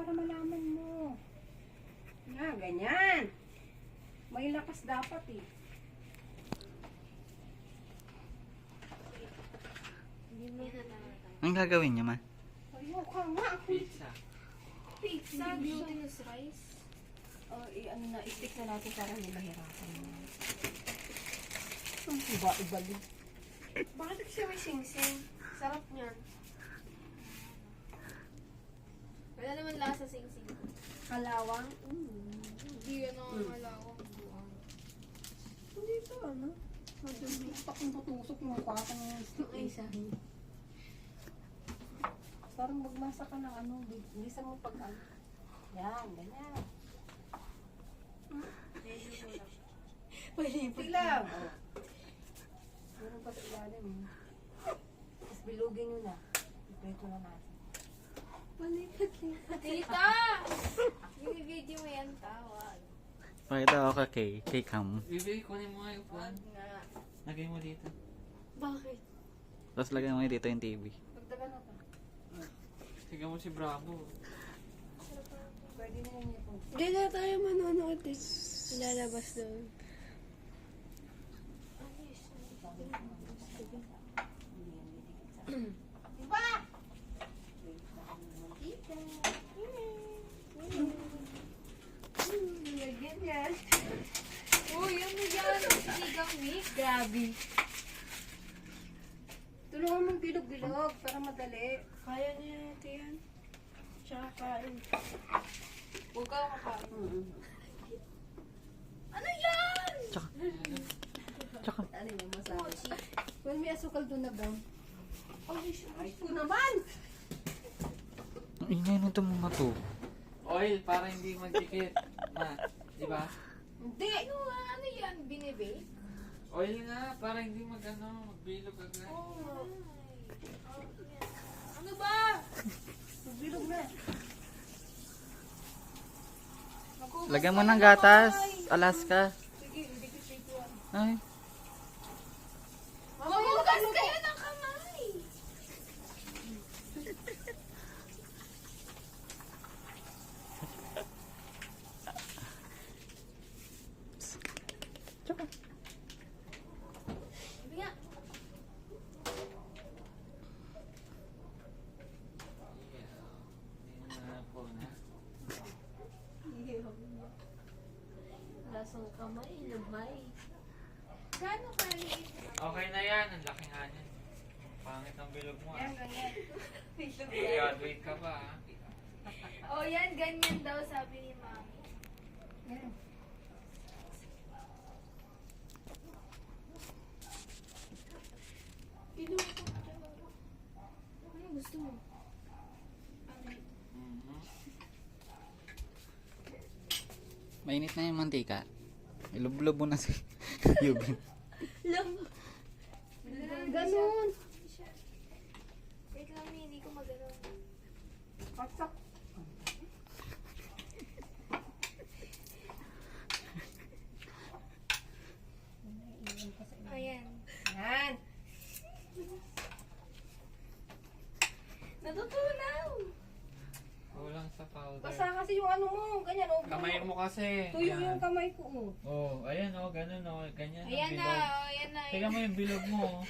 para malaman mo. Yan, ganyan. May lakas dapat eh. Anong gagawin niyo, ma? Ayoko nga ako. Pizza. Pizza. Glutinous rice. Ano na, i-stick na natin para hindi mahirapan mo. Iba-ibali. Bakit siya may sing-sing? Sarap niyan. Wala naman lasa sing-sing. Kalawang. Hindi yan ang malawang buwang. Hindi ito, ano? Takong tutusok yung patang stick. Ang isa. Parang magmasa ka ng ano, bilisan mo pag ano. Yan, ganyan. Palipot Lang. Oh. Meron pa sa ilalim. Tapos bilugin nyo na. Ipleto na natin. Palipot lang. Tita! Yung video mo yan, tawag. Pakita ako kay Cam. Bibi, kunin mo nga yung upuan. Nga. Lagay mo dito. Bakit? Tapos lagyan mo dito yung TV. Pagdaga na pa. Tignan mo si Bravo. Pwede na lang niya po. Hindi na tayo manonood eh. Ilalabas doon. Diba? Lagyan yan. Uy, ano yan? Sinigang mix. Grabe. Tulungan mong bilog-bilog para madali. Kaya niya natin yan. Tsaka kain. Huwag ka makain. Ano yan? Tsaka, Ano yung masabi? Kung may asukal doon na ba? Ay, Ay, ko naman! ang ingay nito mga to. Oil, para hindi magdikit. Ma, di ba? Hindi! ano yan? Binibake? Oil nga, para hindi magbilog agad. Oh. Ano ba? Bilog na. Lagyan mo ng gatas, Alaska. Sige, hindi ko siya ito. Ay, Magugas kayo ng kamay! tsaka. Sabi nga. Hindi na po na. Lasang kamay, lumay. Gano'n kaliit? Okay na yan, ang laki nga niyan. Pangit ang bilog mo Yan, ah. ganyan. Graduate ka pa ah. Oh, yan, ganyan daw sabi ni Mami. Yan. Ano gusto mo? Mhm. Mainit na yung mantika. Ilublob mo na si Yubin. Lang. Ganun. Wait lang, hindi ko magalaw. Paksak. Ayan. Yan. Natutunaw! Kulang sa powder. Basta kasi yung ano mo, ganyan. Oh, Kamay mo kasi. Tuyo Yan. yung kamay ko. Oh. Oh, ayan oh, ganun oh, ganyan ang Ayan na, bilog. oh, ayan na. Tingnan mo yung bilog mo oh.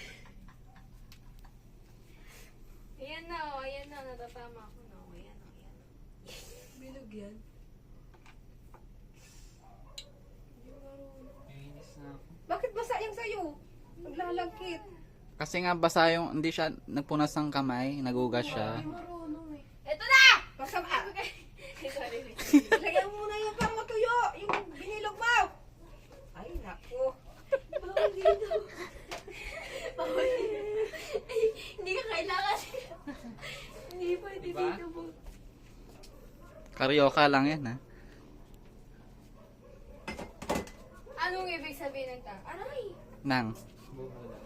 Ayan na, oh, ayan na. Natatama ako na. Oh, ayan, oh, ayan. Bilog yan. Hindi ko marunong. Nainis na ako. Bakit basa yung sayo? Naglalagkit. Kasi nga basa yung, hindi siya nagpunas ng kamay, nagugas siya. Hindi marunong eh. Eto na! Basta Sorry. lagyan mo muna yung para matuyo. Yung binilog mo. Ay, naku. Bawal dito. Bawal dito. Ay, hindi ka kailangan. Hindi pwede Diba? dito po. Karyoka lang yan, ha? Anong ibig sabihin ng ta? Aray! Nang. Bubula.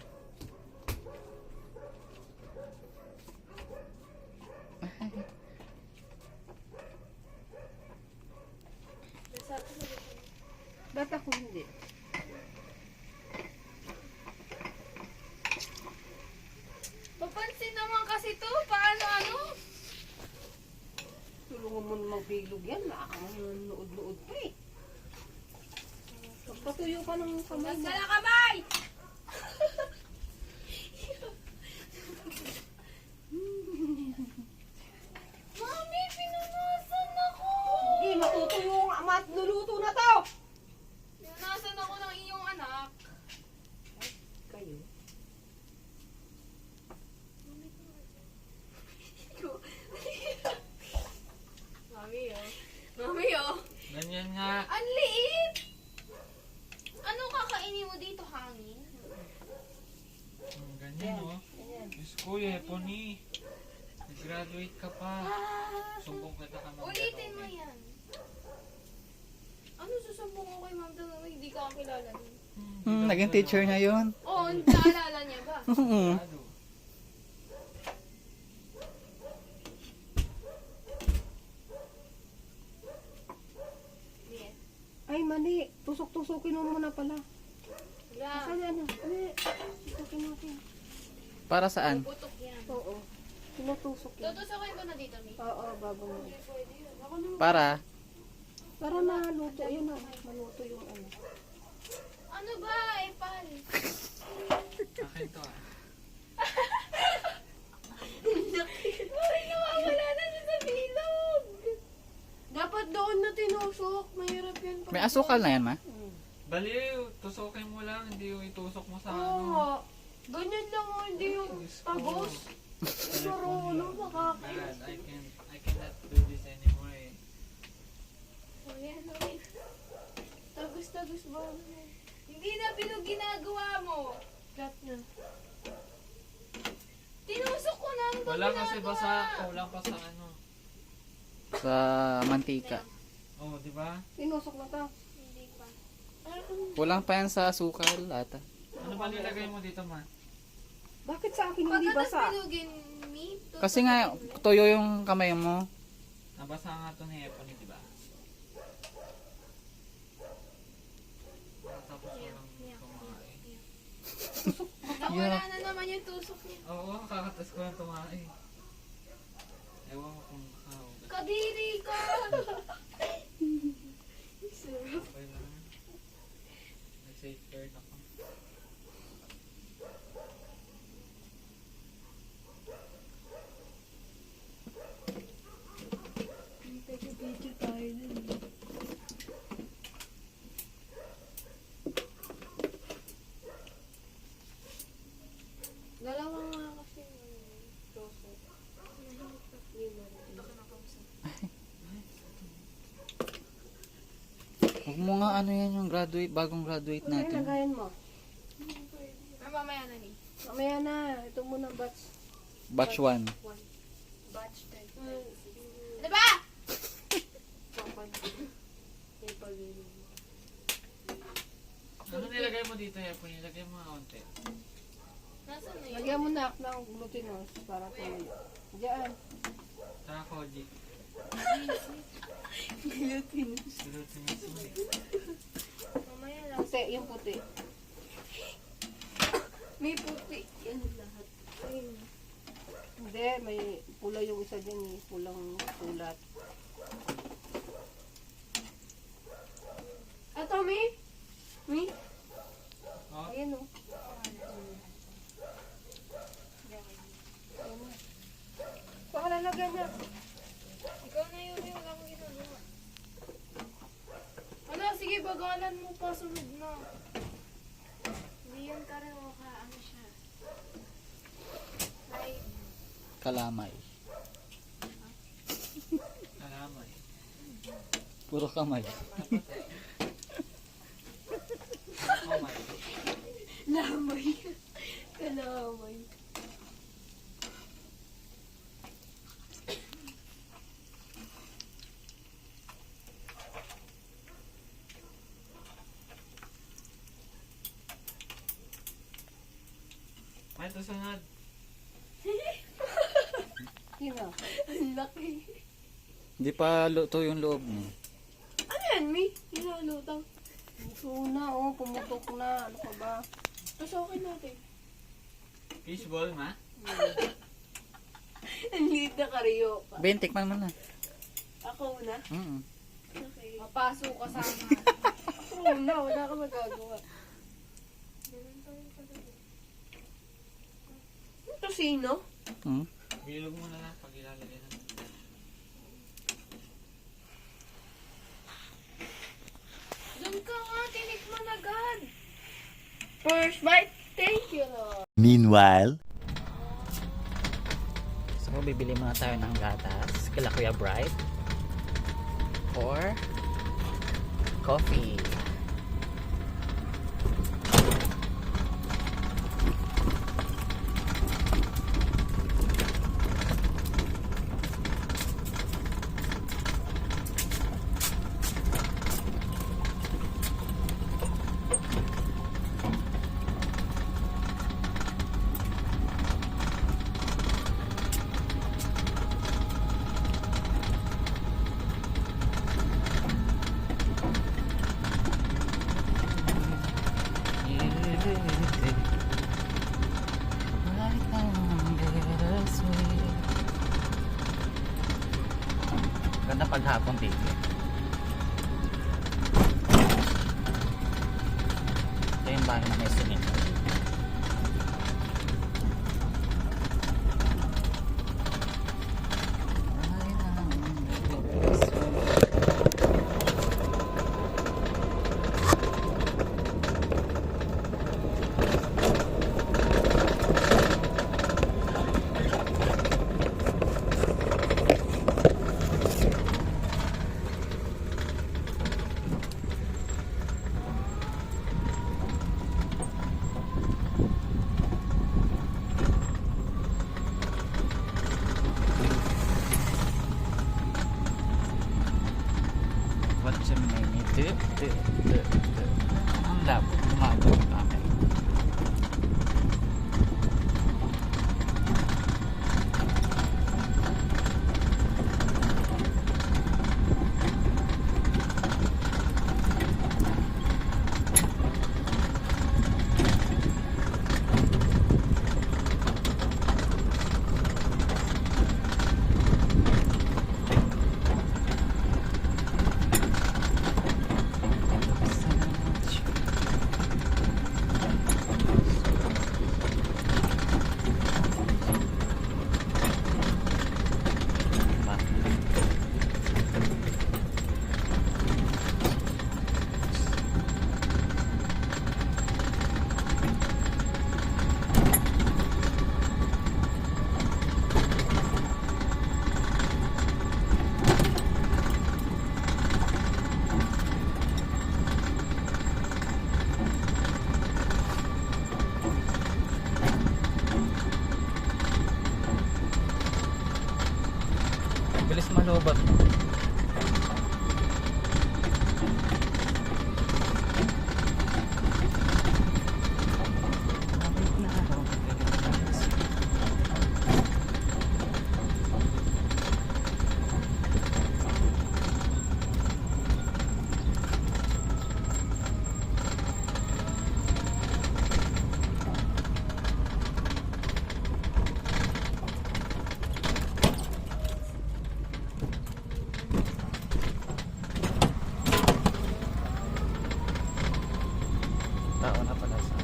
Ba't ako hindi? Papansin naman kasi to. Paano ano? Tulungan mo magbilog yan, nakakanood-nood ka eh. Pagpatuyo ka ng kamay mo. Sala kamay! Mami, pinunasan ako! Hindi, matutuyo nga, matluluto na to! Pinunasan ako ng iyong anak. Kayo? Mami, oh. Ganyan nga. Ang liit! Ano kakainin mo dito, hangin? Ganyan, oh. Ayan. Diyos ko, Epony. Nag-graduate ka pa. Sumbong kita ka ng Ulitin mo yan. Ano susumbong ko kay Ma'am Dano? Hindi ka kakilala nun. Naging teacher niya yun. Oo, naalala niya ba? Oo. Yes. Ay, mali. Tusok-tusukin mo muna pala. Wala. Saan yan? Mali. Tusukin natin. Para saan? Putok yan. Oo. Sinutusok yan. Tutusokin ko na dito, Mi. Oo, bago mo. Hindi pwede yun. Ako naman. Para? Para maluto. Ayun na. Maluto yung ano. Ano ba, Epal? Akin to, ah. Ay, nawawala na siya sa bilog. Dapat doon na tinusok. Mahirap yan. May asukal na yan, ma? Baliw, tusukin mo lang, hindi yung itusok mo sa Oo ano. nga. Ganyan lang oh, hindi yung Diyos ko. tagos. Pero ano, makakain. God, I cannot do this anymore, eh. O yan, o yan. Tagos-tagos ba? Hindi na bilog ginagawa mo. Cut na. Tinusok ko na. Ano ba Wala kasi ginagawa? basa, kulang pa sa ano. Sa mantika. Oh, di ba? Tinusok na to. Hindi pa. Kulang pa yan sa asukal ata. Ano ba nilagay mo dito, ma? Bakit sa akin hindi Pagkatas basa? bilugin, Mi. Kasi nga, tuyo yung kamay mo. Nabasa nga to ni Epony, di ba? Tapos walang tumae. Nawala na naman yung tusok niya. Oo, kakatas ko lang tumae. Ewan ko kung how. Kadiri ka! Okay lang. Nag-safe word ako. Video tayo dun. Dalawa nga kasi tusok. Huwag mo nga ano yan yung graduate, bagong graduate Ano yung natin. lagayan mo? Ay, mamaya na, Mi. Mamaya na. Ito muna batch. Batch 1. Batch 10. Ano ba? Ano nilagay mo dito, Epony? Nilagay mo nga konti. Nasaan na yun? Lagyan mo na ng glutinous para tuloy. Diyan. Tsaka koji. Glutinous. Glutinous mo eh. Mamaya lang. Puti, yung puti. May puti. Yan lahat. Ayun. Hindi, may pula yung isa dyan eh. Pulang sulat. Ato, Mi? Mi? Oh, Ayan o. Baka lalagyan niya. Ikaw na yun, wala akong ginagawa. Ano, sige, bagalan mo pa, sunod na. Hindi yan karaoke, ano siya. Ay, Kalamay. kalamay. Puro kamay. Kamay. Lamay. Kalamay. May tusunod. Yun na. Ang laki. Hindi pa luto yung loob mo. Ano yan, Mi? Hinalutang. Ito na, oh. Pumutok na. Ano pa ba? Tusokin natin. Fishball, ma? Ang liit na kariyo pa. Ben, tikman mo na. Ako na? Okay. Mapasok ka sa akin. Ako na, wala ka magagawa. Ito sino? Bilog mo na lang pag ilalagay na. Doon ka nga, tinikman agad. First bite, thank you, Lord. Meanwhile, So, bibili muna tayo ng gatas kila Kuya Bright or coffee. Ganda paghapon dito. Ito yung bahay na may singit. What's your name? Ang labo. Umabot ang akin. Bilis malubat. Tao na pala sa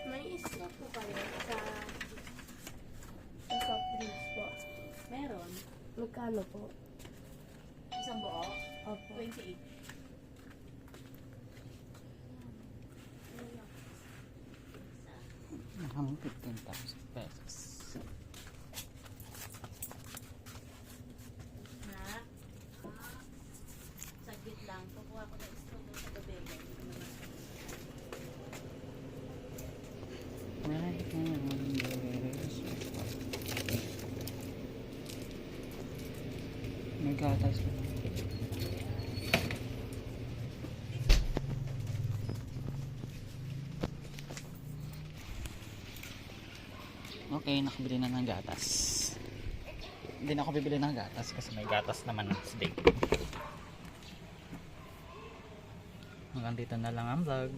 May isa po kayo sa soft drinks po. Meron. Magkano po? Isang buo? Opo. 28. Ang 15,000 pesos. Na? Saglit lang. Kukuha ko na istro doon sa babega. May gatas. Okay, nakabili na ng gatas. Hindi na ako bibili ng gatas kasi may gatas naman sa day. Hanggang dito na lang ang vlog.